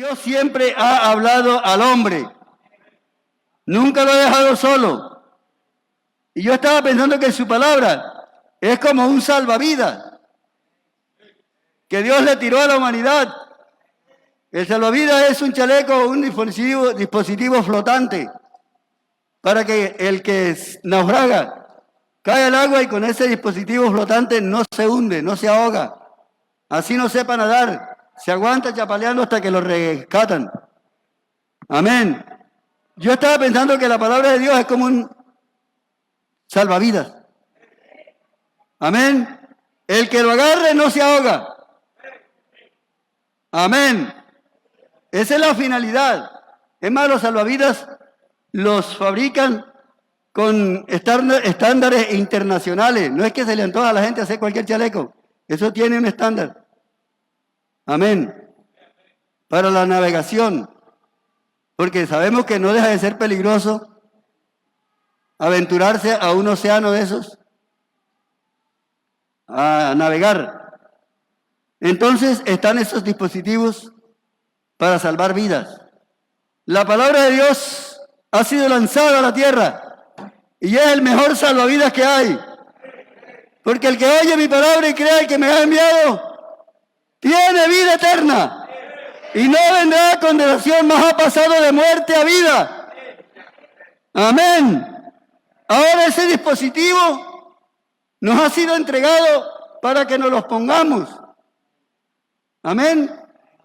Dios siempre ha hablado al hombre. Nunca lo ha dejado solo. Y yo estaba pensando que su palabra es como un salvavidas que Dios le tiró a la humanidad. El salvavidas es un chaleco, un dispositivo flotante para que el que naufraga cae al agua y con ese dispositivo flotante no se hunde, no se ahoga. Así no sepa nadar, se aguanta chapaleando hasta que lo rescatan. Amén. Yo estaba pensando que la palabra de Dios es como un salvavidas. Amén. El que lo agarre no se ahoga. Amén. Esa es la finalidad. Es más, los salvavidas los fabrican con estándares internacionales. No es que se le antoja a la gente hacer cualquier chaleco. Eso tiene un estándar. Amén. Para la navegación. Porque sabemos que no deja de ser peligroso aventurarse a un océano de esos, a navegar. Entonces están esos dispositivos para salvar vidas. La palabra de Dios ha sido lanzada a la tierra y es el mejor salvavidas que hay. Porque el que oye mi palabra y cree que me ha enviado, tiene vida eterna y no vendrá a condenación, mas ha pasado de muerte a vida. Amén. Ahora ese dispositivo nos ha sido entregado para que nos los pongamos. Amén.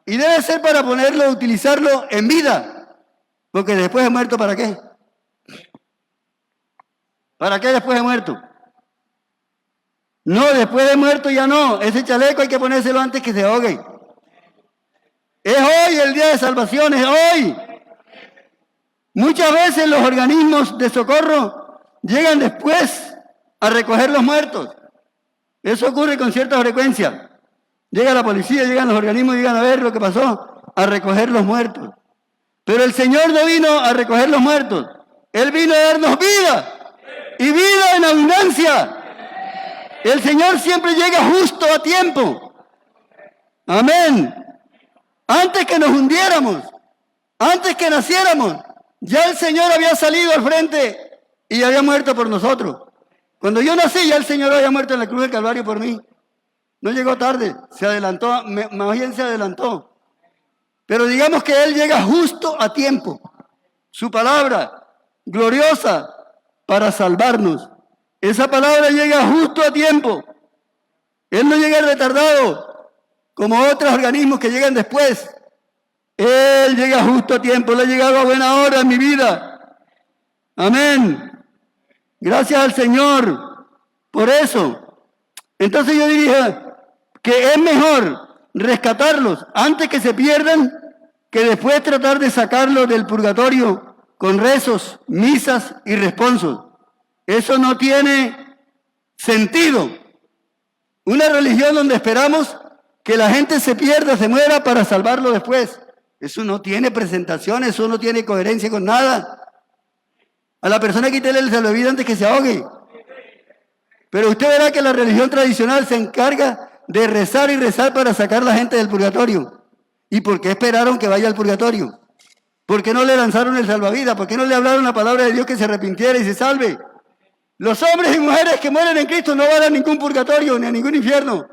Y debe ser para ponerlo, utilizarlo en vida. Porque después de muerto, ¿para qué? ¿Para qué después de muerto? No, después de muerto ya no. Ese chaleco hay que ponérselo antes que se ahogue. Es hoy el día de salvación, es hoy. Muchas veces los organismos de socorro llegan después a recoger los muertos. Eso ocurre con cierta frecuencia. Llega la policía, llegan los organismos, llegan a ver lo que pasó, a recoger los muertos. Pero el Señor no vino a recoger los muertos. Él vino a darnos vida y vida en abundancia. El Señor siempre llega justo a tiempo. Amén. Antes que nos hundiéramos, antes que naciéramos, ya el Señor había salido al frente y había muerto por nosotros. Cuando yo nací, ya el Señor había muerto en la cruz del Calvario por mí. No llegó tarde, se adelantó, más bien se adelantó. Pero digamos que Él llega justo a tiempo. Su palabra gloriosa para salvarnos. Esa palabra llega justo a tiempo. Él no llega retardado, como otros organismos que llegan después. Él llega justo a tiempo, le ha llegado a buena hora en mi vida. Amén. Gracias al Señor por eso. Entonces yo diría que es mejor rescatarlos antes que se pierdan que después tratar de sacarlos del purgatorio con rezos, misas y responsos. Eso no tiene sentido. Una religión donde esperamos que la gente se pierda, se muera para salvarlo después. Eso no tiene presentación, eso no tiene coherencia con nada. A la persona quítele el salvavidas antes que se ahogue. Pero usted verá que la religión tradicional se encarga de rezar y rezar para sacar a la gente del purgatorio. ¿Y por qué esperaron que vaya al purgatorio? ¿Por qué no le lanzaron el salvavidas? ¿Por qué no le hablaron la palabra de Dios que se arrepintiera y se salve? Los hombres y mujeres que mueren en Cristo no van a ningún purgatorio ni a ningún infierno.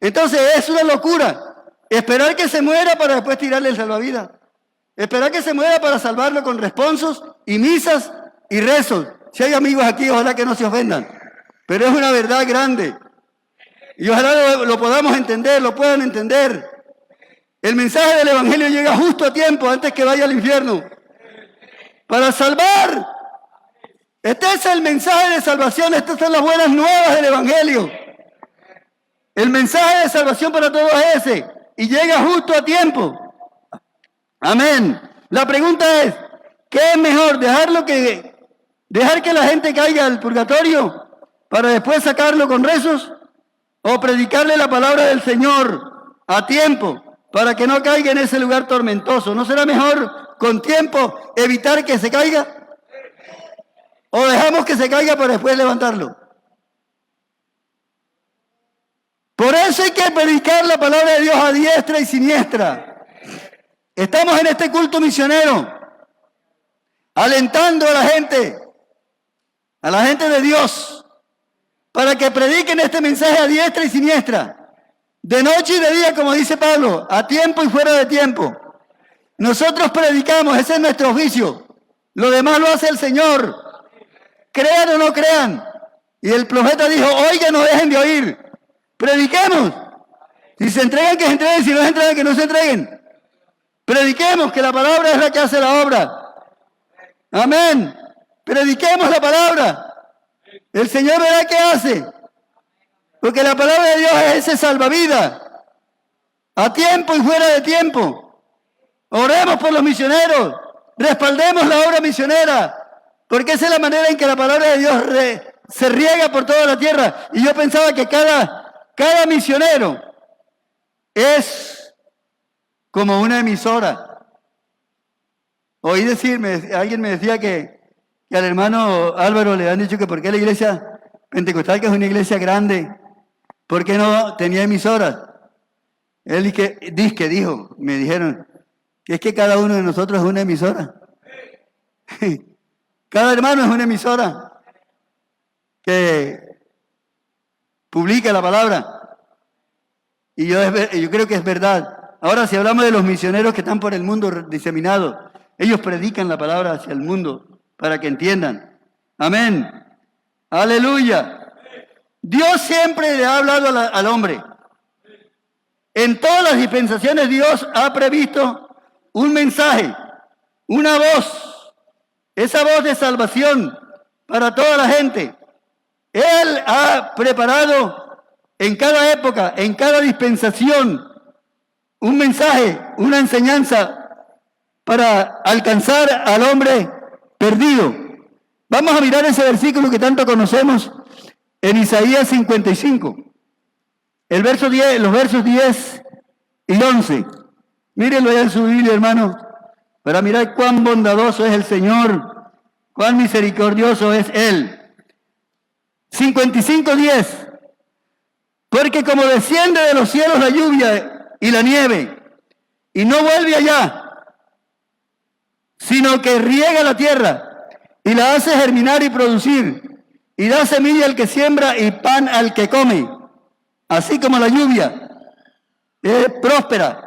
Entonces es una locura esperar que se muera para después tirarle el salvavidas. Esperar que se muera para salvarlo con responsos y misas y rezos. Si hay amigos aquí, ojalá que no se ofendan. Pero es una verdad grande. Y ojalá lo podamos entender, lo puedan entender. El mensaje del Evangelio llega justo a tiempo, antes que vaya al infierno. Para salvar. Este es el mensaje de salvación, estas son las buenas nuevas del Evangelio. El mensaje de salvación para todos es ese. Y llega justo a tiempo. Amén. La pregunta es, ¿qué es mejor? ¿Dejar que la gente caiga al purgatorio para después sacarlo con rezos? ¿O predicarle la palabra del Señor a tiempo para que no caiga en ese lugar tormentoso? ¿No será mejor con tiempo evitar que se caiga? ¿O dejamos que se caiga para después levantarlo? Por eso hay que predicar la palabra de Dios a diestra y siniestra. Estamos en este culto misionero, alentando a la gente de Dios, para que prediquen este mensaje a diestra y siniestra, de noche y de día, como dice Pablo, a tiempo y fuera de tiempo. Nosotros predicamos, ese es nuestro oficio. Lo demás lo hace el Señor. Crean o no crean. Y el profeta dijo, oigan, no dejen de oír. Prediquemos. Si se entregan, que se entreguen. Si no se entregan, que no se entreguen. Prediquemos, que la palabra es la que hace la obra. Amén. Prediquemos la palabra. El Señor verá qué hace. Porque la palabra de Dios es ese salvavidas. A tiempo y fuera de tiempo. Oremos por los misioneros. Respaldemos la obra misionera. Porque esa es la manera en que la palabra de Dios se riega por toda la tierra. Y yo pensaba que cada misionero es como una emisora. Oí decirme, alguien me decía que al hermano Álvaro le han dicho que por qué la iglesia pentecostal, que es una iglesia grande, ¿por qué no tenía emisoras? Él dijo, me dijeron, que es que cada uno de nosotros es una emisora. Cada hermano es una emisora que publica la palabra. Y yo creo que es verdad. Ahora, si hablamos de los misioneros que están por el mundo diseminados, ellos predican la palabra hacia el mundo para que entiendan. Amén. Aleluya. Dios siempre le ha hablado al hombre. En todas las dispensaciones Dios ha previsto un mensaje, una voz, esa voz de salvación para toda la gente. Él ha preparado en cada época, en cada dispensación, un mensaje, una enseñanza para alcanzar al hombre perdido. Vamos a mirar ese versículo que tanto conocemos en Isaías 55, el verso 10, los versos 10 y 11. Mírenlo allá en su Biblia, hermano, para mirar cuán bondadoso es el Señor, cuán misericordioso es Él. 55:10. Porque como desciende de los cielos la lluvia y la nieve, y no vuelve allá, sino que riega la tierra, y la hace germinar y producir, y da semilla al que siembra y pan al que come, así como la lluvia es próspera.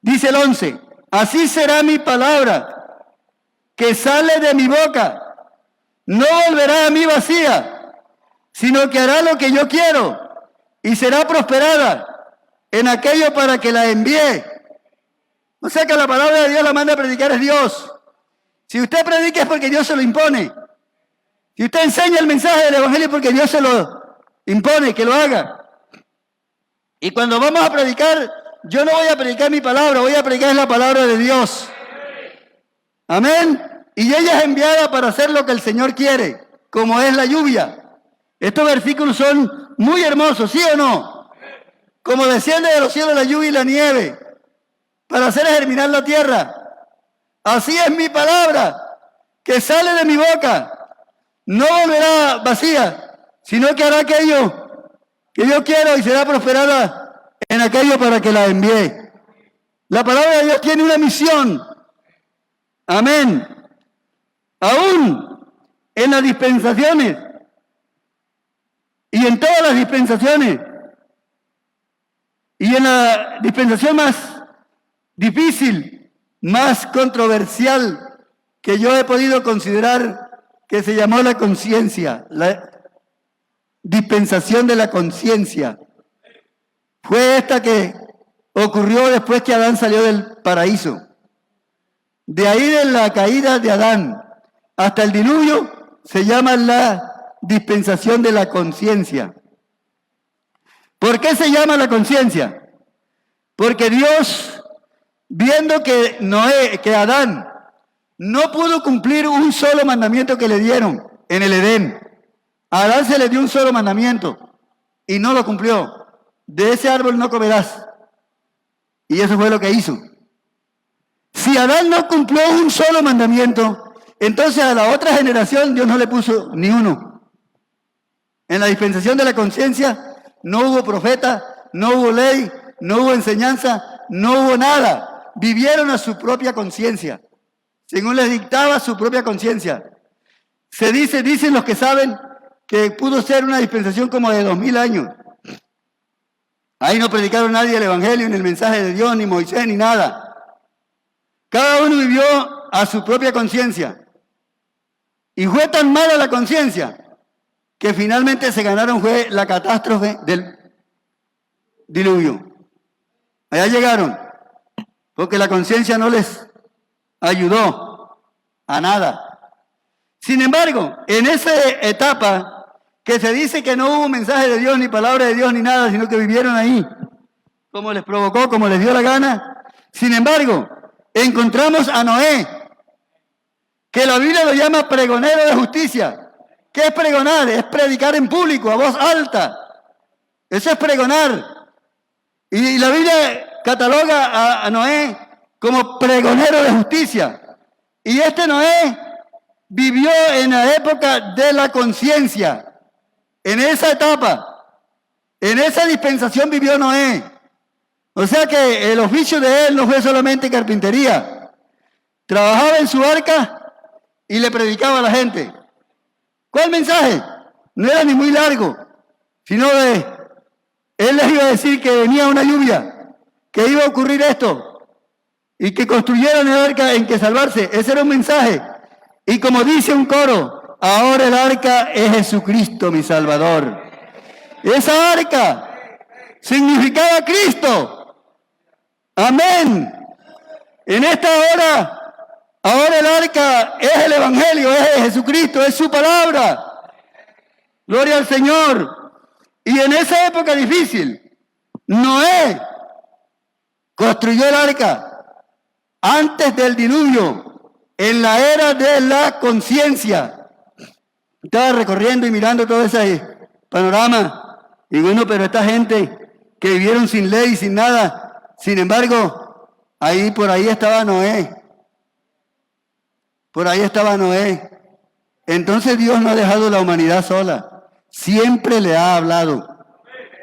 Dice el 11, así será mi palabra que sale de mi boca. No volverá a mí vacía, sino que hará lo que yo quiero y será prosperada en aquello para que la envíe. O sea que la palabra de Dios la manda a predicar es Dios. Si usted predica es porque Dios se lo impone. Si usted enseña el mensaje del evangelio es porque Dios se lo impone, que lo haga. Y cuando vamos a predicar, yo no voy a predicar mi palabra, voy a predicar la palabra de Dios. Amén. Y ella es enviada para hacer lo que el Señor quiere, como es la lluvia. Estos versículos son muy hermosos, ¿sí o no? Como desciende de los cielos la lluvia y la nieve, para hacer germinar la tierra. Así es mi palabra, que sale de mi boca. No volverá vacía, sino que hará aquello que yo quiero y será prosperada en aquello para que la envíe. La palabra de Dios tiene una misión. Amén. Aún en las dispensaciones y en todas las dispensaciones y en la dispensación más difícil, más controversial que yo he podido considerar, que se llamó la conciencia, la dispensación de la conciencia. Fue esta que ocurrió después que Adán salió del paraíso. De ahí, de la caída de Adán hasta el diluvio, se llama la dispensación de la conciencia. ¿Por qué se llama la conciencia? Porque Dios, viendo que Adán no pudo cumplir un solo mandamiento que le dieron en el Edén. A Adán se le dio un solo mandamiento y no lo cumplió. De ese árbol no comerás. Y eso fue lo que hizo. Si Adán no cumplió un solo mandamiento, entonces a la otra generación Dios no le puso ni uno. En la dispensación de la conciencia no hubo profeta, no hubo ley, no hubo enseñanza, no hubo nada. Vivieron a su propia conciencia, según les dictaba su propia conciencia. Dicen los que saben, que pudo ser una dispensación como de 2000 años. Ahí no predicaron nadie el evangelio, ni el mensaje de Dios, ni Moisés, ni nada. Cada uno vivió a su propia conciencia. Y fue tan mala la conciencia que finalmente se ganaron fue la catástrofe del diluvio. Allá llegaron, porque la conciencia no les ayudó a nada. Sin embargo, en esa etapa que se dice que no hubo mensaje de Dios, ni palabra de Dios, ni nada, sino que vivieron ahí, como les provocó, como les dio la gana. Sin embargo, encontramos a Noé, que la Biblia lo llama pregonero de justicia. ¿Qué es pregonar? Es predicar en público, a voz alta. Eso es pregonar. Y la Biblia cataloga a Noé como pregonero de justicia. Y este Noé vivió en la época de la conciencia. En esa etapa, en esa dispensación vivió Noé. O sea que el oficio de él no fue solamente carpintería. Trabajaba en su arca y le predicaba a la gente. ¿Cuál mensaje? No era ni muy largo, sino él les iba a decir que venía una lluvia, que iba a ocurrir esto, y que construyeran el arca en que salvarse. Ese era un mensaje. Y como dice un coro, ahora el arca es Jesucristo, mi Salvador. Esa arca significaba Cristo. Amén. En esta hora, ahora el arca es el Evangelio, es Jesucristo, es su palabra. Gloria al Señor. Y en esa época difícil, Noé construyó el arca antes del diluvio, en la era de la conciencia. Estaba recorriendo y mirando todo ese panorama. Y bueno, pero esta gente que vivieron sin ley, sin nada, sin embargo, por ahí estaba Noé. Por ahí estaba Noé. Entonces Dios no ha dejado la humanidad sola. Siempre le ha hablado.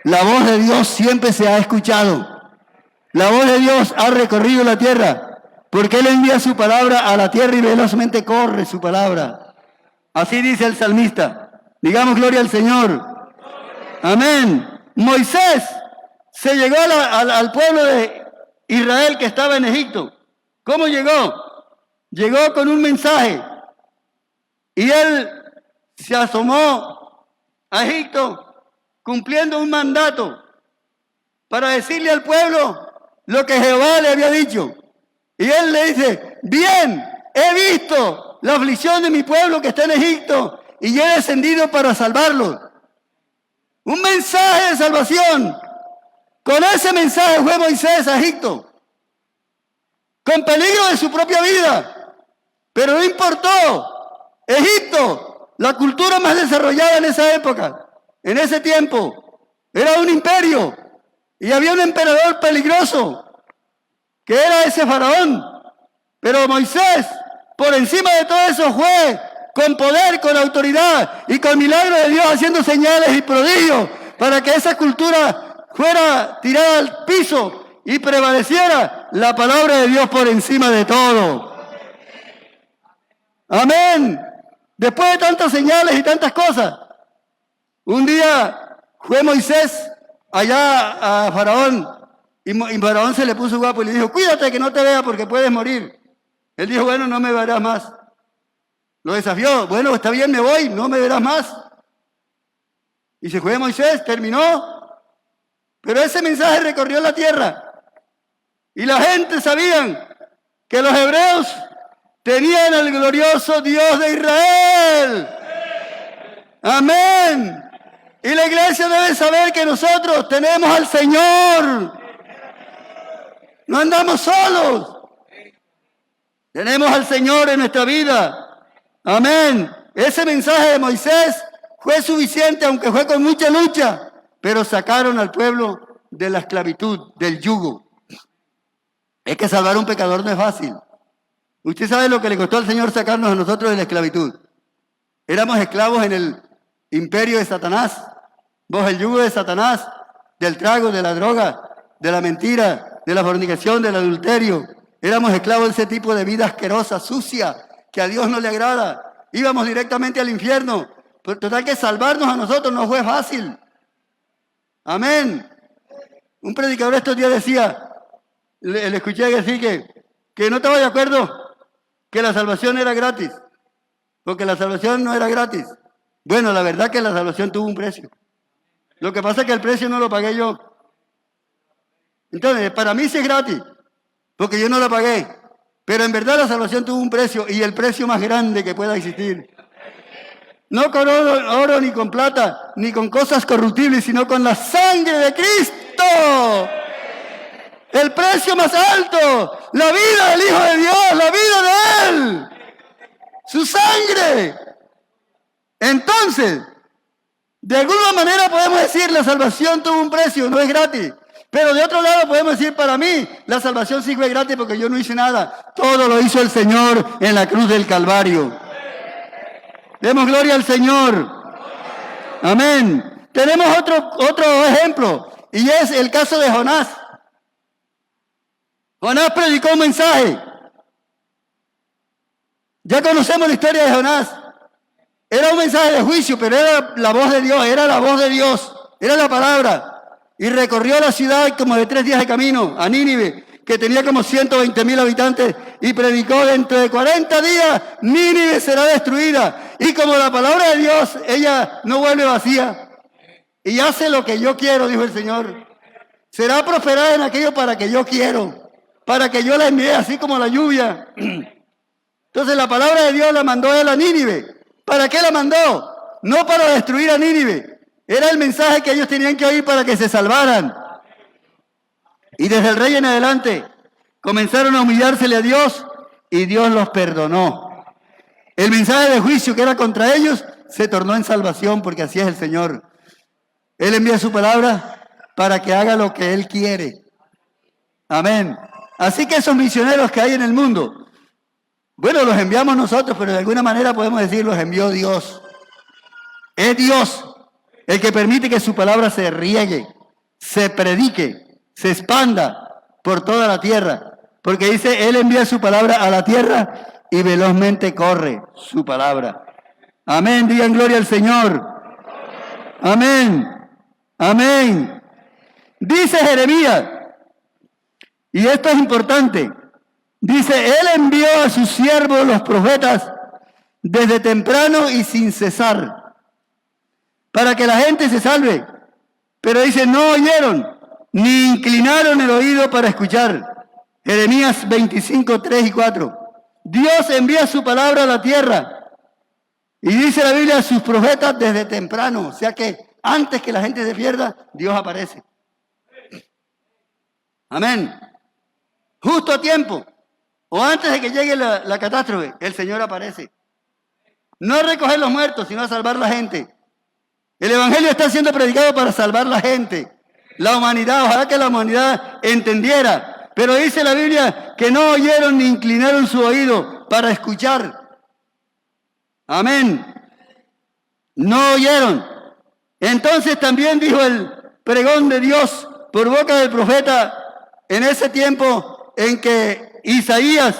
La voz de Dios siempre se ha escuchado. La voz de Dios ha recorrido la tierra, porque Él envía su palabra a la tierra y velozmente corre su palabra. Así dice el salmista. Digamos gloria al Señor. Amén. Moisés se llegó al pueblo de Israel que estaba en Egipto. ¿Cómo llegó? Llegó con un mensaje. Y él se asomó a Egipto cumpliendo un mandato para decirle al pueblo lo que Jehová le había dicho. Y él le dice, bien, he visto la aflicción de mi pueblo que está en Egipto y he descendido para salvarlo. Un mensaje de salvación. Con ese mensaje fue Moisés a Egipto, con peligro de su propia vida, pero no importó. Egipto, la cultura más desarrollada en esa época, en ese tiempo, era un imperio y había un emperador peligroso que era ese faraón. Pero Moisés, por encima de todo eso, fue con poder, con autoridad y con milagro de Dios, haciendo señales y prodigios para que esa cultura fuera tirada al piso y prevaleciera la palabra de Dios por encima de todo. Amén. Después de tantas señales y tantas cosas, un día fue Moisés allá a Faraón y Faraón se le puso guapo y le dijo, cuídate que no te vea porque puedes morir. Él dijo, bueno, no me verás más. Lo desafió, bueno, está bien, me voy, no me verás más. Y se fue Moisés, terminó. Pero ese mensaje recorrió la tierra. Y la gente sabían que los hebreos tenían al glorioso Dios de Israel. Amén. Y la iglesia debe saber que nosotros tenemos al Señor. No andamos solos. Tenemos al Señor en nuestra vida. Amén. Ese mensaje de Moisés fue suficiente, aunque fue con mucha lucha, pero sacaron al pueblo de la esclavitud, del yugo. Es que salvar a un pecador no es fácil. Usted sabe lo que le costó al Señor sacarnos a nosotros de la esclavitud. Éramos esclavos en el imperio de Satanás, bajo el yugo de Satanás. del trago, de la droga, de la mentira, de la fornicación, del adulterio. Éramos esclavos de ese tipo de vida asquerosa, sucia, que a Dios no le agrada. Íbamos directamente al infierno. Pero total que salvarnos a nosotros no fue fácil. Amén. Un predicador estos días decía, le escuché decir que no estaba de acuerdo que la salvación era gratis, porque la salvación no era gratis. Bueno, la verdad que la salvación tuvo un precio. Lo que pasa es que el precio no lo pagué yo. Entonces, para mí sí es gratis, porque yo no la pagué. Pero en verdad la salvación tuvo un precio, y el precio más grande que pueda existir. No con oro, ni con plata, ni con cosas corruptibles, sino con la sangre de Cristo. El precio más alto, la vida del Hijo de Dios, la vida de Él, su sangre. Entonces, de alguna manera podemos decir, la salvación tuvo un precio, no es gratis. Pero de otro lado podemos decir, para mí, la salvación sí fue gratis porque yo no hice nada. Todo lo hizo el Señor en la cruz del Calvario. Demos gloria al Señor. Amén. Tenemos otro ejemplo, y es el caso de Jonás. Jonás predicó un mensaje. Ya conocemos la historia de Jonás. Era un mensaje de juicio, pero era la voz de Dios, era la voz de Dios, era la palabra. Y recorrió la ciudad como de 3 días de camino, a Nínive, que tenía como 120,000 habitantes, y predicó: dentro de 40 días Nínive será destruida. Y como la palabra de Dios, ella no vuelve vacía. Y hace lo que yo quiero, dijo el Señor. Será prosperada en aquello para que yo quiero, para que yo la envíe, así como la lluvia. Entonces la palabra de Dios la mandó él a Nínive. ¿Para qué la mandó? No para destruir a Nínive. Era el mensaje que ellos tenían que oír para que se salvaran. Y desde el rey en adelante comenzaron a humillársele a Dios, y Dios los perdonó. El mensaje de juicio que era contra ellos se tornó en salvación, porque así es el Señor. Él envía su palabra para que haga lo que Él quiere. Amén. Así que esos misioneros que hay en el mundo, bueno, los enviamos nosotros, pero de alguna manera podemos decir, los envió Dios. Es Dios el que permite que su palabra se riegue, se predique, se expanda por toda la tierra. Porque dice, Él envía su palabra a la tierra y velozmente corre su palabra. Amén, digan gloria al Señor. Amén, amén. Dice Jeremías, y esto es importante, dice, Él envió a sus siervos los profetas desde temprano y sin cesar, para que la gente se salve. Pero dice, no oyeron, ni inclinaron el oído para escuchar. Jeremías 25, 3 y 4. Dios envía su palabra a la tierra. Y dice la Biblia, a sus profetas desde temprano. O sea que antes que la gente se pierda, Dios aparece. Amén. Justo a tiempo. O antes de que llegue la catástrofe, el Señor aparece. No a recoger los muertos, sino a salvar la gente. El Evangelio está siendo predicado para salvar la gente, la humanidad. Ojalá que la humanidad entendiera. Pero dice la Biblia que no oyeron ni inclinaron su oído para escuchar. Amén. No oyeron. Entonces también dijo el pregón de Dios por boca del profeta en ese tiempo en que Isaías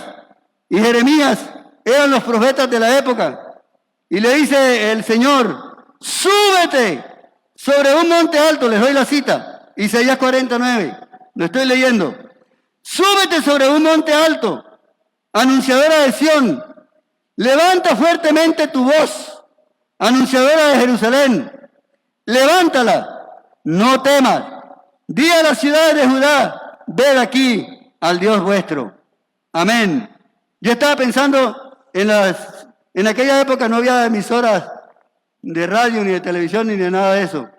y Jeremías eran los profetas de la época. Y le dice el Señor, súbete sobre un monte alto, les doy la cita, Isaías 49, lo estoy leyendo. Súbete sobre un monte alto, anunciadora de Sión, levanta fuertemente tu voz, anunciadora de Jerusalén, levántala, no temas, di a las ciudades de Judá, ved aquí al Dios vuestro. Amén. Yo estaba pensando en aquella época no había emisoras de radio, ni de televisión, ni de nada de eso.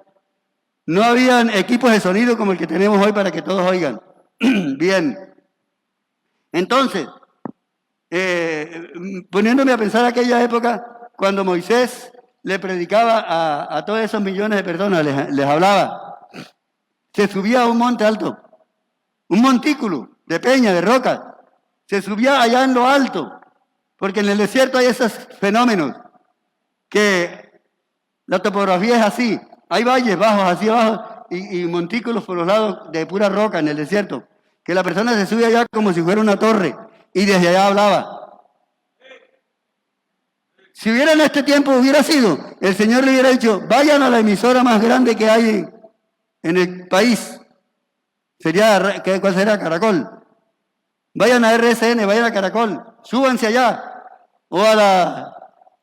No habían equipos de sonido como el que tenemos hoy para que todos oigan. Bien. Entonces, poniéndome a pensar aquella época, cuando Moisés le predicaba a todos esos millones de personas, les hablaba, se subía a un monte alto, un montículo de peña, de roca, se subía allá en lo alto, porque en el desierto hay esos fenómenos que la topografía es así, hay valles bajos, así abajo, y montículos por los lados de pura roca en el desierto, que la persona se sube allá como si fuera una torre y desde allá hablaba. Si hubiera en este tiempo, hubiera sido, el Señor le hubiera dicho, vayan a la emisora más grande que hay en el país. ¿Cuál será? Caracol. Vayan a RCN, vayan a Caracol, súbanse allá, o a los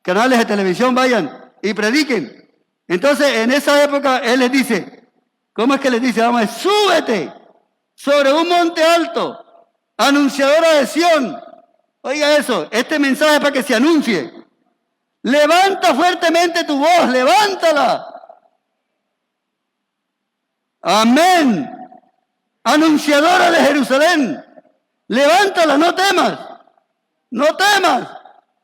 canales de televisión, vayan y prediquen. Entonces, en esa época, Él les dice, ¿cómo es que les dice? Vamos, súbete sobre un monte alto, anunciadora de Sión. Oiga eso, este mensaje es para que se anuncie. Levanta fuertemente tu voz, levántala. Amén. Anunciadora de Jerusalén, levántala, no temas, no temas.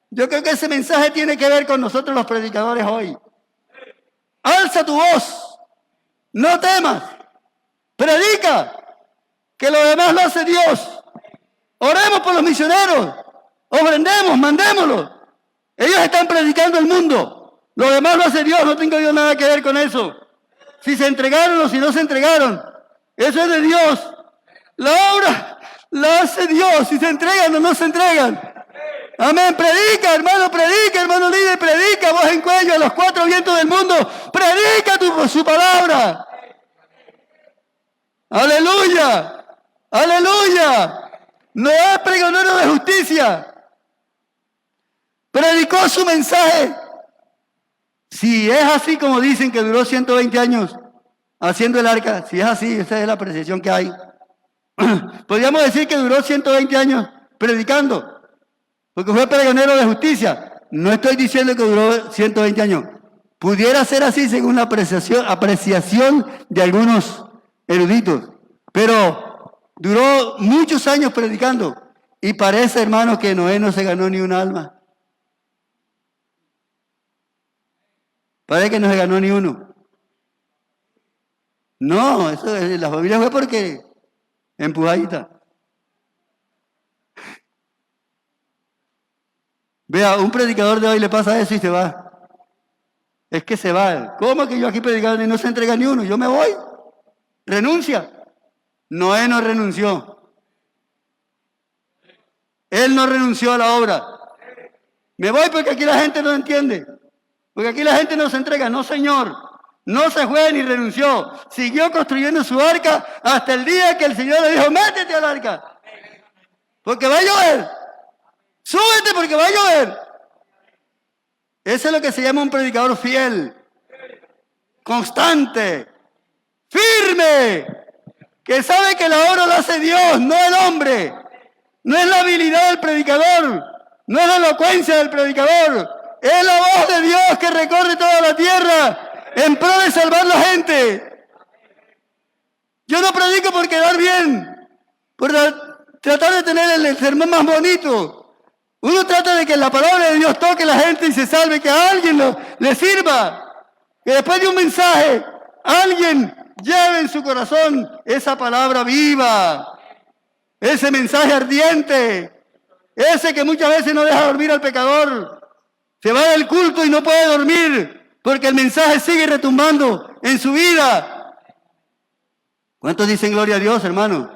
Yo creo que ese mensaje tiene que ver con nosotros los predicadores hoy. Alza tu voz, no temas, predica, que lo demás lo hace Dios. Oremos por los misioneros, ofrendemos, mandémoslos. Ellos están predicando el mundo, lo demás lo hace Dios, no tengo yo nada que ver con eso. Si se entregaron o si no se entregaron, eso es de Dios. La obra la hace Dios, si se entregan o no se entregan. Amén, predica hermano líder, predica, voz en cuello a los cuatro vientos del mundo, predica su palabra. Aleluya, aleluya. No es pregonero de justicia, predicó su mensaje. Si es así como dicen que duró 120 años haciendo el arca, si es así, esa es la apreciación que hay. Podríamos decir que duró 120 años predicando, porque fue pregonero de justicia. No estoy diciendo que duró 120 años. Pudiera ser así según la apreciación de algunos eruditos, pero duró muchos años predicando y parece, hermano, que Noé no se ganó ni un alma. Parece que no se ganó ni uno. No, eso la familia fue porque empujadita. Vea, un predicador de hoy le pasa eso y se va. Es que se va. ¿Cómo que yo aquí predicando y no se entrega ni uno? Yo me voy. Renuncia. Noé no renunció. Él no renunció a la obra. Me voy porque aquí la gente no entiende. Porque aquí la gente no se entrega. No, señor. No se fue ni renunció. Siguió construyendo su arca hasta el día que el Señor le dijo, métete al arca. Porque va a llover. Súbete porque va a llover. Eso es lo que se llama un predicador fiel. Constante. Firme. Que sabe que la obra la hace Dios, no el hombre. No es la habilidad del predicador. No es la elocuencia del predicador. Es la voz de Dios que recorre toda la tierra en pro de salvar la gente. Yo no predico por quedar bien, por tratar de tener el sermón más bonito. Uno trata de que la palabra de Dios toque a la gente y se salve, que a alguien le sirva. Que después de un mensaje, alguien lleve en su corazón esa palabra viva, ese mensaje ardiente, ese que muchas veces no deja dormir al pecador. Se va del culto y no puede dormir porque el mensaje sigue retumbando en su vida. ¿Cuántos dicen gloria a Dios, hermano?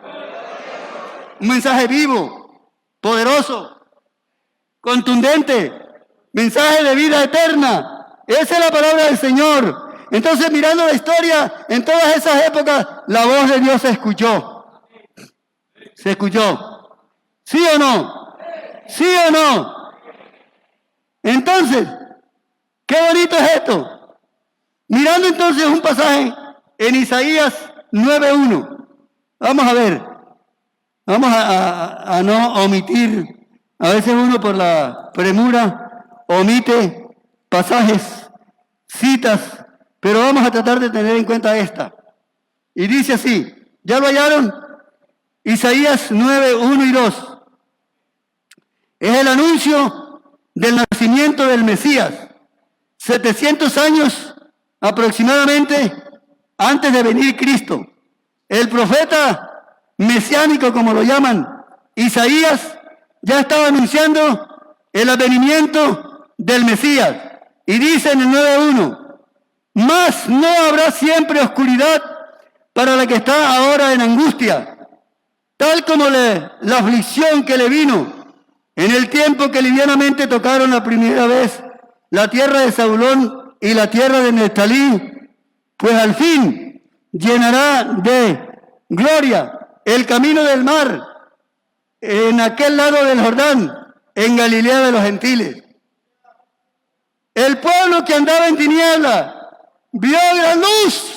Un mensaje vivo, poderoso, contundente, mensaje de vida eterna. Esa es la palabra del Señor. Entonces, mirando la historia, en todas esas épocas, la voz de Dios se escuchó. ¿Se escuchó? ¿Sí o no? ¿Sí o no? Entonces, qué bonito es esto. Mirando entonces un pasaje en Isaías 9:1. Vamos a ver. Vamos a no omitir. A veces uno por la premura omite pasajes, citas, pero vamos a tratar de tener en cuenta esta. Y dice así, ¿ya lo hallaron? Isaías 9:1 y 2. Es el anuncio del nacimiento del Mesías, 700 años aproximadamente antes de venir Cristo. El profeta mesiánico, como lo llaman, Isaías, ya estaba anunciando el advenimiento del Mesías. Y dice en el 9:1, mas no habrá siempre oscuridad para la que está ahora en angustia, tal como la aflicción que le vino en el tiempo que livianamente tocaron la primera vez la tierra de Zabulón y la tierra de Neftalí, pues al fin llenará de gloria el camino del mar en aquel lado del Jordán, en Galilea de los gentiles. El pueblo que andaba en tiniebla vio gran luz.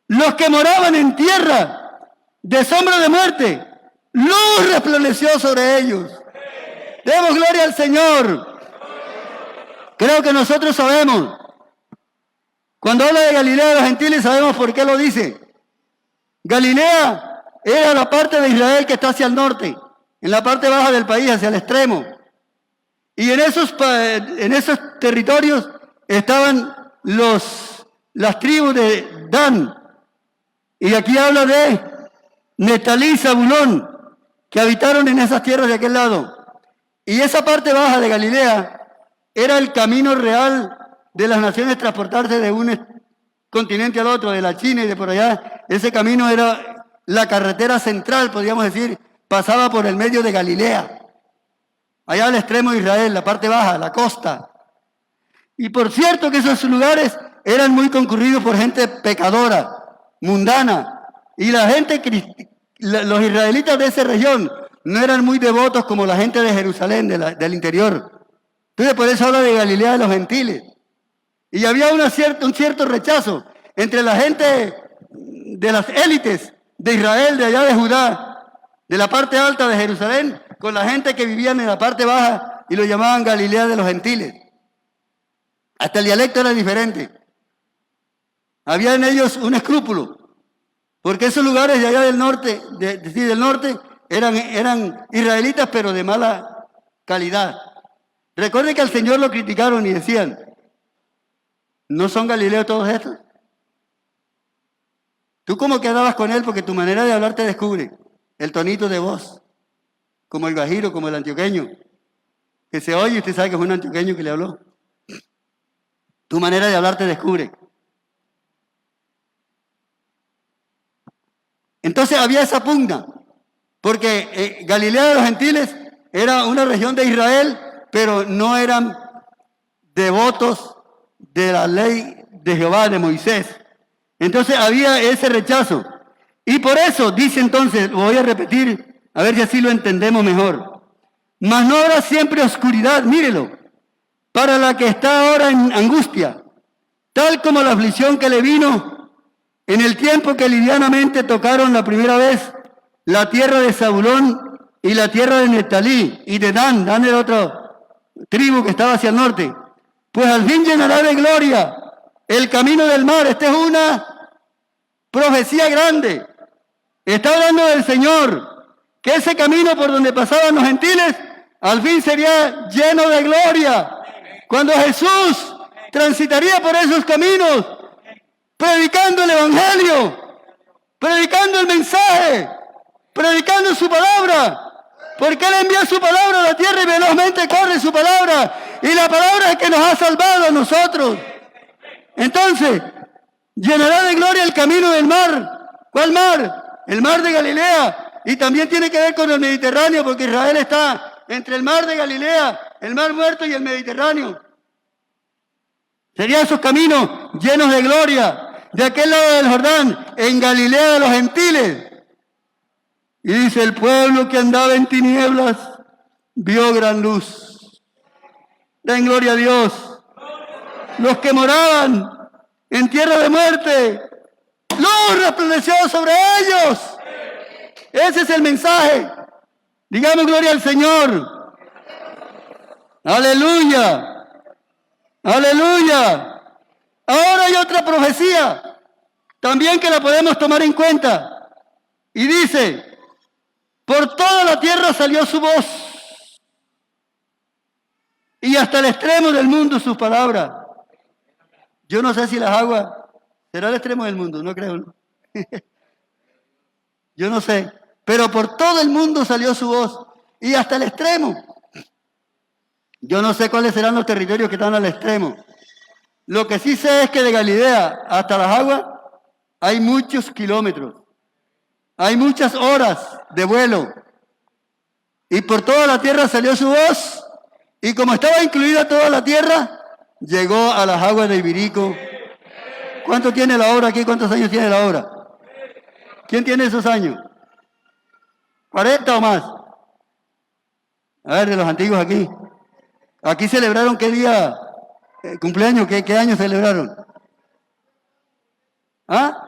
Los que moraban en tierra de sombra de muerte, luz resplandeció sobre ellos. Demos gloria al Señor. Creo que nosotros sabemos. Cuando habla de Galilea de los gentiles, sabemos por qué lo dice. Galilea era la parte de Israel que está hacia el norte, en la parte baja del país, hacia el extremo. Y en esos territorios estaban las tribus de Dan. Y aquí habla de Neftalí y Zabulón, que habitaron en esas tierras de aquel lado. Y esa parte baja de Galilea era el camino real de las naciones transportarse de un continente al otro, de la China y de por allá. Ese camino era la carretera central, podríamos decir, pasaba por el medio de Galilea. Allá al extremo de Israel, la parte baja, la costa. Y por cierto que esos lugares eran muy concurridos por gente pecadora, mundana. Y la gente, los israelitas de esa región no eran muy devotos como la gente de Jerusalén, del interior. Entonces por eso habla de Galilea de los gentiles. Y había un cierto rechazo entre la gente de las élites de Israel, de allá de Judá, de la parte alta de Jerusalén, con la gente que vivían en la parte baja y lo llamaban Galilea de los gentiles. Hasta el dialecto era diferente. Había en ellos un escrúpulo, porque esos lugares de allá del norte, del norte, eran israelitas, pero de mala calidad. Recuerden que al Señor lo criticaron y decían, ¿no son galileos todos estos? Tú como quedabas con él porque tu manera de hablar te descubre el tonito de voz, como el guajiro, como el antioqueño, que se oye y usted sabe que es un antioqueño que le habló. Tu manera de hablar te descubre. Entonces había esa pugna, porque Galilea de los gentiles era una región de Israel, pero no eran devotos de la ley de Jehová, de Moisés. Entonces había ese rechazo. Y por eso dice entonces, lo voy a repetir, a ver si así lo entendemos mejor. Mas no habrá siempre oscuridad, mírelo, para la que está ahora en angustia, tal como la aflicción que le vino en el tiempo que livianamente tocaron la primera vez la tierra de Zabulón y la tierra de Neftalí y de Dan. Dan era otra tribu que estaba hacia el norte. Pues al fin llenará de gloria el camino del mar. Esta es una profecía grande. Está hablando del Señor, que ese camino por donde pasaban los gentiles, al fin sería lleno de gloria. Cuando Jesús transitaría por esos caminos, predicando el Evangelio, predicando el mensaje, predicando su palabra, porque Él envía su palabra a la tierra y velozmente corre su palabra, y la palabra es que nos ha salvado a nosotros. Entonces, llenará de gloria el camino del mar. ¿Cuál mar? El mar de Galilea, y también tiene que ver con el Mediterráneo, porque Israel está entre el mar de Galilea, el mar muerto y el Mediterráneo. Serían esos caminos llenos de gloria, de aquel lado del Jordán, en Galilea de los gentiles. Y dice, el pueblo que andaba en tinieblas vio gran luz. Den gloria a Dios. Los que moraban en tierra de muerte, luz resplandeció sobre ellos. Ese es el mensaje. Digamos gloria al Señor. Aleluya. Aleluya. Ahora hay otra profecía, también que la podemos tomar en cuenta. Y dice, por toda la tierra salió su voz, y hasta el extremo del mundo sus palabras. Yo no sé si las aguas será el extremo del mundo, no creo, ¿no? Yo no sé, pero por todo el mundo salió su voz, y hasta el extremo. Yo no sé cuáles serán los territorios que están al extremo. Lo que sí sé es que de Galilea hasta las aguas hay muchos kilómetros, hay muchas horas de vuelo. Y por toda la tierra salió su voz, y como estaba incluida toda la tierra, llegó a las aguas de Ibirico. ¿Cuánto tiene la obra aquí? ¿Cuántos años tiene la obra? ¿Quién tiene esos años? ¿40 o más? A ver, de los antiguos aquí. Aquí celebraron qué día, cumpleaños, qué año celebraron. ¿Ah?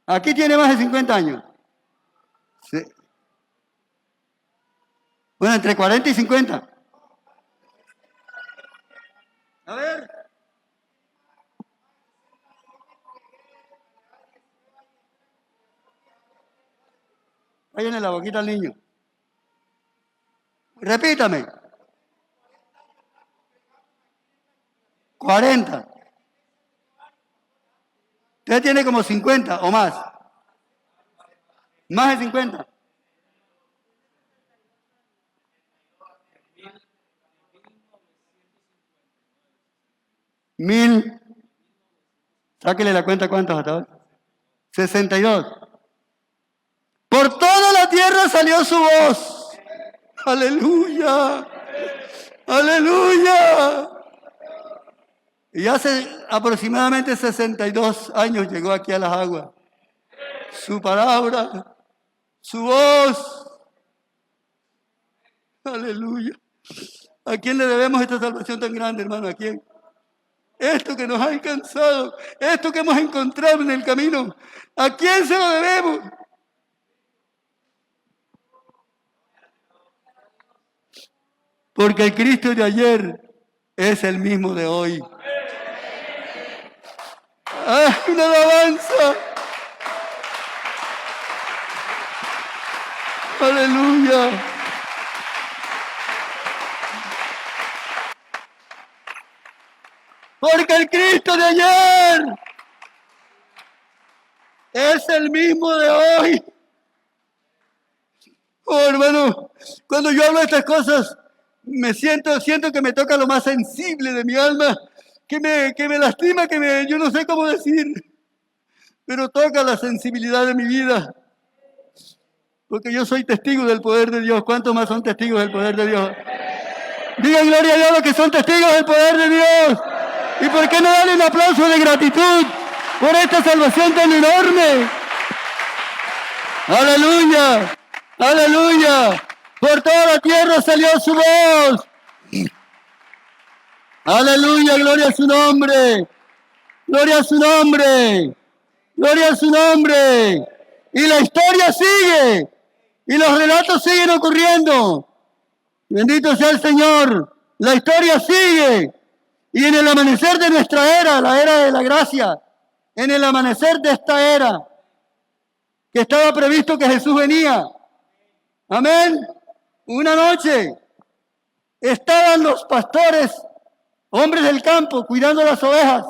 Aquí tiene más de 50 años. Sí. Bueno, entre 40 y 50. A ver. Váyanle la boquita al niño. Repítame. 40. Usted tiene como 50 o más. Más de 50. Mil. Sáquele la cuenta cuántos hasta ahora. 62. Por toda la tierra salió su voz. Aleluya. Aleluya. Y hace aproximadamente 62 años llegó aquí a las aguas. Su palabra, su voz. Aleluya. ¿A quién le debemos esta salvación tan grande, hermano? ¿A quién? Esto que nos ha alcanzado, esto que hemos encontrado en el camino, ¿a quién se lo debemos? Porque el Cristo de ayer es el mismo de hoy. ¡Ay, una alabanza! ¡Aleluya! Porque el Cristo de ayer es el mismo de hoy. Oh, hermano, cuando yo hablo de estas cosas, siento que me toca lo más sensible de mi alma, que me lastima, yo no sé cómo decir, pero toca la sensibilidad de mi vida, porque yo soy testigo del poder de Dios. ¿Cuántos más son testigos del poder de Dios? Digan gloria a Dios los que son testigos del poder de Dios. ¿Y por qué no darle un aplauso de gratitud por esta salvación tan enorme? ¡Aleluya! ¡Aleluya! Por toda la tierra salió su voz. ¡Aleluya! ¡Gloria a su nombre! ¡Gloria a su nombre! ¡Gloria a su nombre! Y la historia sigue. Y los relatos siguen ocurriendo. Bendito sea el Señor. La historia sigue. Y en el amanecer de nuestra era, la era de la gracia, en el amanecer de esta era, que estaba previsto que Jesús venía. Amén. Una noche estaban los pastores, hombres del campo, cuidando las ovejas,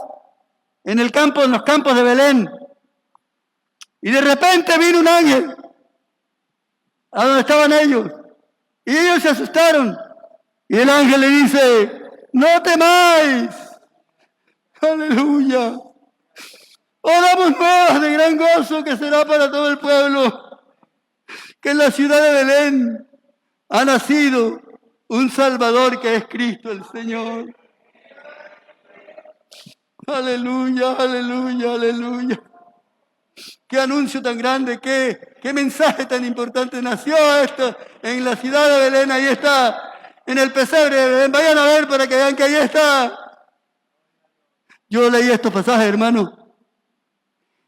en los campos de Belén. Y de repente vino un ángel a donde estaban ellos. Y ellos se asustaron. Y el ángel le dice: no temáis. Aleluya. Oh, damos nuevas de gran gozo que será para todo el pueblo, que en la ciudad de Belén ha nacido un Salvador que es Cristo el Señor. Aleluya, aleluya, aleluya. Qué anuncio tan grande, qué mensaje tan importante. Nació esto en la ciudad de Belén. Ahí está, en el pesebre de Belén. Vayan a ver para que vean que ahí está. Yo leí estos pasajes, hermano,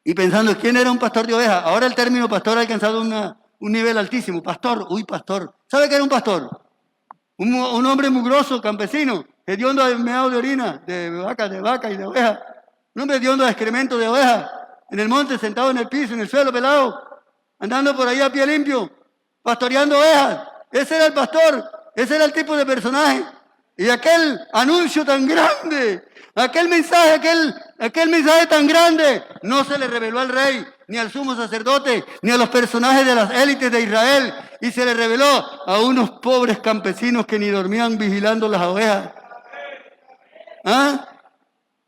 y pensando, ¿quién era un pastor de ovejas? Ahora el término pastor ha alcanzado un nivel altísimo. Pastor, pastor. ¿Sabe qué era un pastor? Un hombre mugroso, campesino, hediondo de meado de orina, de vaca y de oveja. Un hombre hediondo de excremento de oveja. En el monte, sentado en el piso, en el suelo, pelado, andando por ahí a pie limpio, pastoreando ovejas. Ese era el pastor, ese era el tipo de personaje. Y aquel anuncio tan grande, aquel mensaje tan grande, no se le reveló al rey, ni al sumo sacerdote, ni a los personajes de las élites de Israel, y se le reveló a unos pobres campesinos que ni dormían vigilando las ovejas. ¿Ah?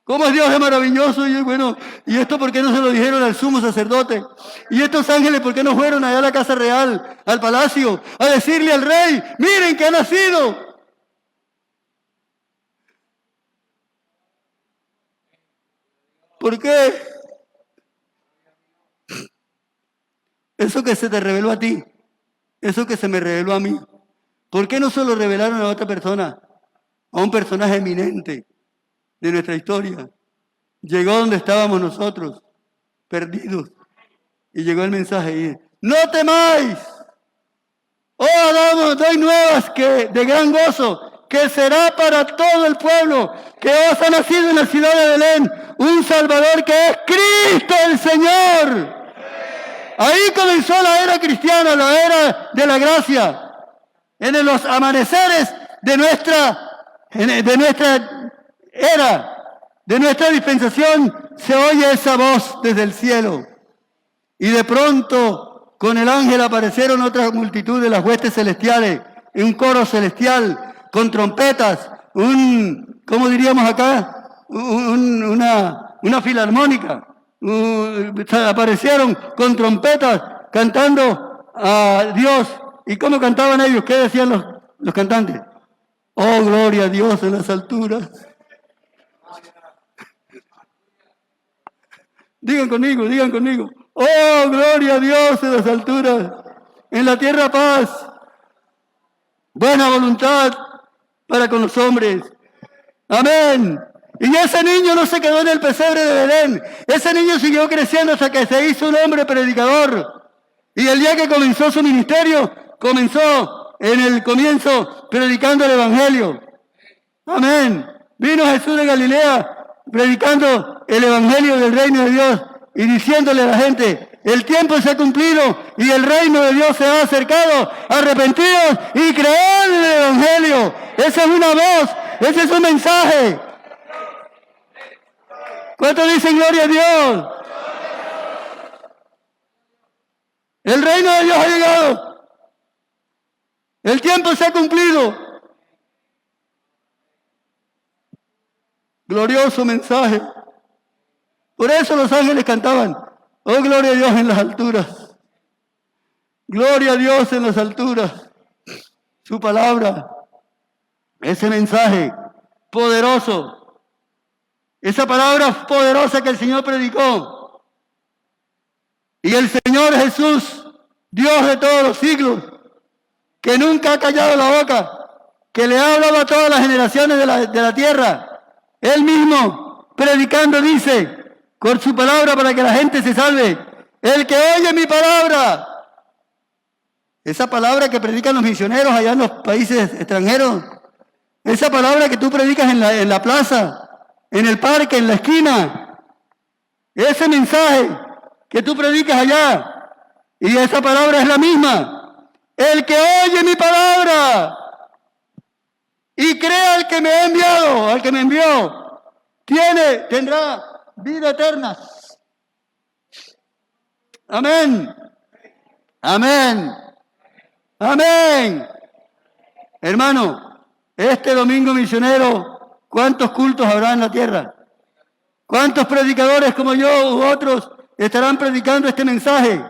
¿Cómo es Dios de maravilloso? Y bueno, ¿y esto por qué no se lo dijeron al sumo sacerdote? ¿Y estos ángeles por qué no fueron allá a la casa real, al palacio, a decirle al rey, miren que ha nacido? ¿Por qué? Eso que se te reveló a ti, eso que se me reveló a mí, ¿por qué no se lo revelaron a otra persona? A un personaje eminente de nuestra historia. Llegó donde estábamos nosotros, perdidos, y llegó el mensaje y no temáis, doy nuevas que de gran gozo, que será para todo el pueblo, que os ha nacido en la ciudad de Belén un Salvador que es Cristo el Señor. Ahí comenzó la era cristiana, la era de la gracia. En los amaneceres de nuestra era, de nuestra dispensación, se oye esa voz desde el cielo. Y de pronto, con el ángel aparecieron otra multitud de las huestes celestiales, en un coro celestial, con trompetas, ¿cómo diríamos acá? Una filarmónica. Aparecieron con trompetas, cantando a Dios. ¿Y cómo cantaban ellos? ¿Qué decían los cantantes? Oh, gloria a Dios en las alturas. Digan conmigo. Oh, gloria a Dios en las alturas. En la tierra paz. Buena voluntad para con los hombres. Amén. Y ese niño no se quedó en el pesebre de Belén. Ese niño siguió creciendo hasta que se hizo un hombre predicador. Y el día que comenzó su ministerio, comenzó en el comienzo predicando el Evangelio. Amén. Vino Jesús de Galilea predicando el Evangelio del reino de Dios y diciéndole a la gente, el tiempo se ha cumplido y el reino de Dios se ha acercado. Arrepentidos y creed en el Evangelio. Esa es una voz, ese es un mensaje. ¿Cuántos dicen gloria a Dios? El reino de Dios ha llegado. El tiempo se ha cumplido. Glorioso mensaje. Por eso los ángeles cantaban, oh, gloria a Dios en las alturas. Gloria a Dios en las alturas. Su palabra, ese mensaje poderoso, esa palabra poderosa que el Señor predicó. Y el Señor Jesús, Dios de todos los siglos, que nunca ha callado la boca, que le ha hablado a todas las generaciones de la tierra, Él mismo, predicando, dice, con su palabra para que la gente se salve, el que oye mi palabra, esa palabra que predican los misioneros allá en los países extranjeros, esa palabra que tú predicas en la plaza, en el parque, en la esquina, ese mensaje que tú predicas allá, y esa palabra es la misma, el que oye mi palabra y crea al que me ha enviado, al que me envió, tendrá vida eterna. Amén. Amén. Amén. Hermano, este domingo misionero, ¿cuántos cultos habrá en la tierra? ¿Cuántos predicadores como yo u otros estarán predicando este mensaje?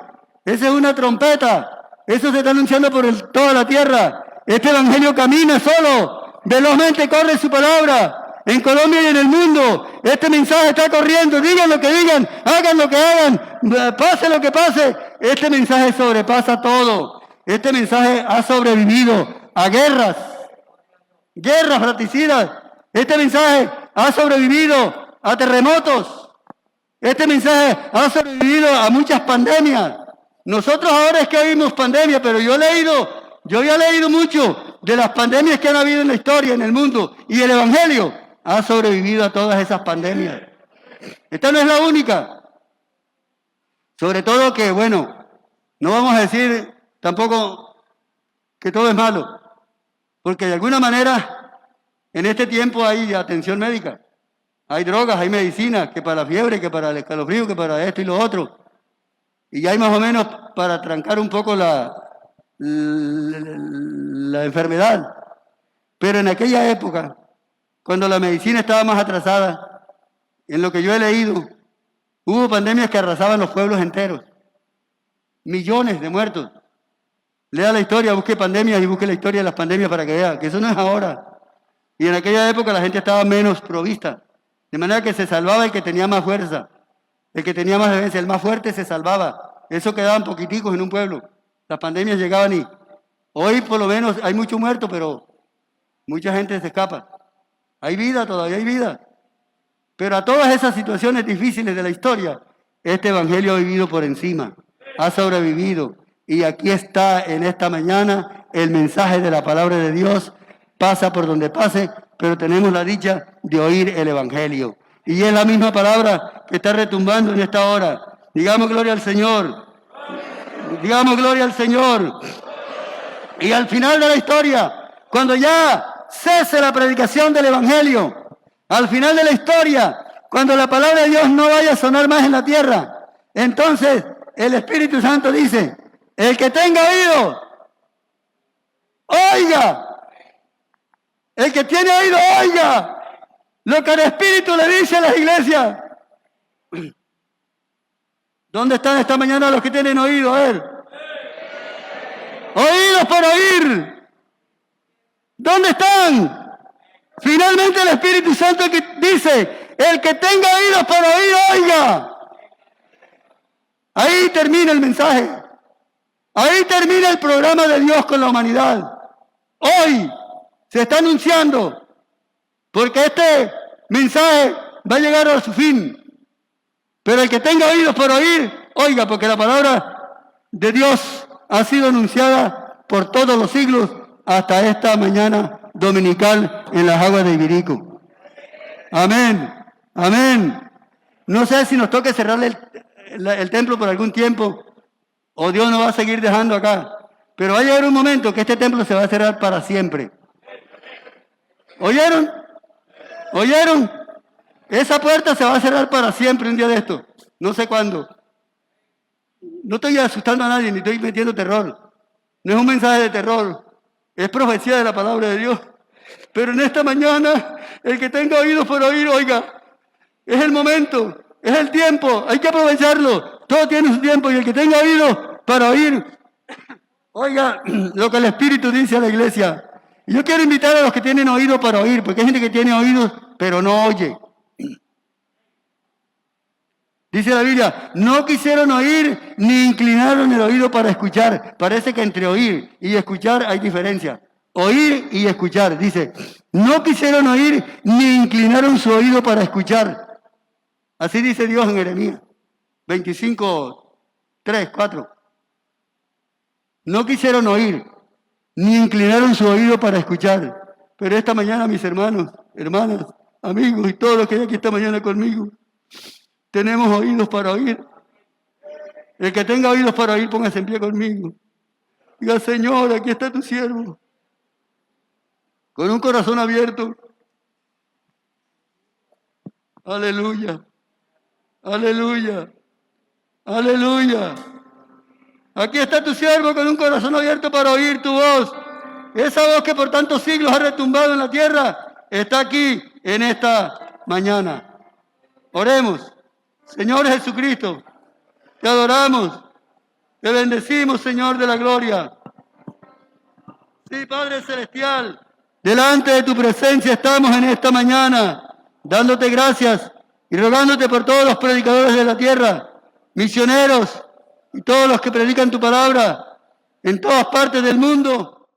Esa es una trompeta. Eso se está anunciando por toda la tierra. Este evangelio camina solo. Velozmente corre su palabra. En Colombia y en el mundo, este mensaje está corriendo. Digan lo que digan, hagan lo que hagan, pase lo que pase. Este mensaje sobrepasa todo. Este mensaje ha sobrevivido a guerras fratricidas. Este mensaje ha sobrevivido a terremotos. Este mensaje ha sobrevivido a muchas pandemias. Nosotros ahora es que oímos pandemia, pero yo había leído mucho de las pandemias que han habido en la historia, en el mundo, y el Evangelio ha sobrevivido a todas esas pandemias. Esta no es la única. Sobre todo que, bueno, no vamos a decir tampoco que todo es malo, porque de alguna manera en este tiempo hay atención médica, hay drogas, hay medicinas, que para la fiebre, que para el escalofrío, que para esto y lo otro, y ya hay más o menos para trancar un poco la enfermedad. Pero en aquella época, cuando la medicina estaba más atrasada, en lo que yo he leído, hubo pandemias que arrasaban los pueblos enteros. Millones de muertos. Lea la historia, busque pandemias y busque la historia de las pandemias para que vea que eso no es ahora. Y en aquella época la gente estaba menos provista. De manera que se salvaba el que tenía más fuerza, el que tenía más defensa, el más fuerte se salvaba. Eso quedaban poquiticos en un pueblo. Las pandemias llegaban y hoy por lo menos hay mucho muerto, pero mucha gente se escapa. Hay vida, todavía hay vida. Pero a todas esas situaciones difíciles de la historia, este evangelio ha vivido por encima, ha sobrevivido. Y aquí está en esta mañana el mensaje de la palabra de Dios. Pasa por donde pase, pero tenemos la dicha de oír el evangelio. Y es la misma palabra que está retumbando en esta hora. Digamos gloria al Señor. Digamos gloria al Señor. Y al final de la historia, cuando ya cese la predicación del evangelio, al final de la historia, cuando la palabra de Dios no vaya a sonar más en la tierra, entonces el Espíritu Santo dice, el que tenga oído, oiga. El que tiene oído, oiga lo que el Espíritu le dice a las iglesias. ¿Dónde están esta mañana los que tienen oído? A ver. Oídos para oír. ¿Dónde están? Finalmente el Espíritu Santo que dice, el que tenga oídos para oír, oiga. Ahí termina el mensaje. Ahí termina el programa de Dios con la humanidad. Hoy se está anunciando, porque este mensaje va a llegar a su fin. Pero el que tenga oídos para oír, oiga, porque la palabra de Dios ha sido anunciada por todos los siglos hasta esta mañana dominical en las aguas de Ibirico. Amén, amén. No sé si nos toca cerrarle el templo por algún tiempo, o Dios nos va a seguir dejando acá. Pero va a llegar un momento que este templo se va a cerrar para siempre. ¿Oyeron? ¿Oyeron? Esa puerta se va a cerrar para siempre un día de esto. No sé cuándo. No estoy asustando a nadie, ni estoy metiendo terror. No es un mensaje de terror. Es profecía de la palabra de Dios. Pero en esta mañana, el que tenga oídos para oír, oiga. Es el momento, es el tiempo. Hay que aprovecharlo. Todo tiene su tiempo. Y el que tenga oídos para oír, oiga lo que el Espíritu dice a la iglesia. Y yo quiero invitar a los que tienen oído para oír, porque hay gente que tiene oídos, pero no oye. Dice la Biblia, no quisieron oír ni inclinaron el oído para escuchar. Parece que entre oír y escuchar hay diferencia. Oír y escuchar. Dice, no quisieron oír ni inclinaron su oído para escuchar. Así dice Dios en Jeremías 25, 3, 4. No quisieron oír ni inclinaron su oído para escuchar. Pero esta mañana, mis hermanos, hermanas, amigos y todos los que hay aquí esta mañana conmigo, tenemos oídos para oír. El que tenga oídos para oír, póngase en pie conmigo. Diga, Señor, aquí está tu siervo. Con un corazón abierto. Aleluya. Aleluya. Aleluya. Aquí está tu siervo con un corazón abierto para oír tu voz. Esa voz que por tantos siglos ha retumbado en la tierra, está aquí en esta mañana. Oremos. Señor Jesucristo, te adoramos, te bendecimos, Señor de la gloria. Sí, Padre Celestial, delante de tu presencia estamos en esta mañana, dándote gracias y rogándote por todos los predicadores de la tierra, misioneros y todos los que predican tu palabra en todas partes del mundo,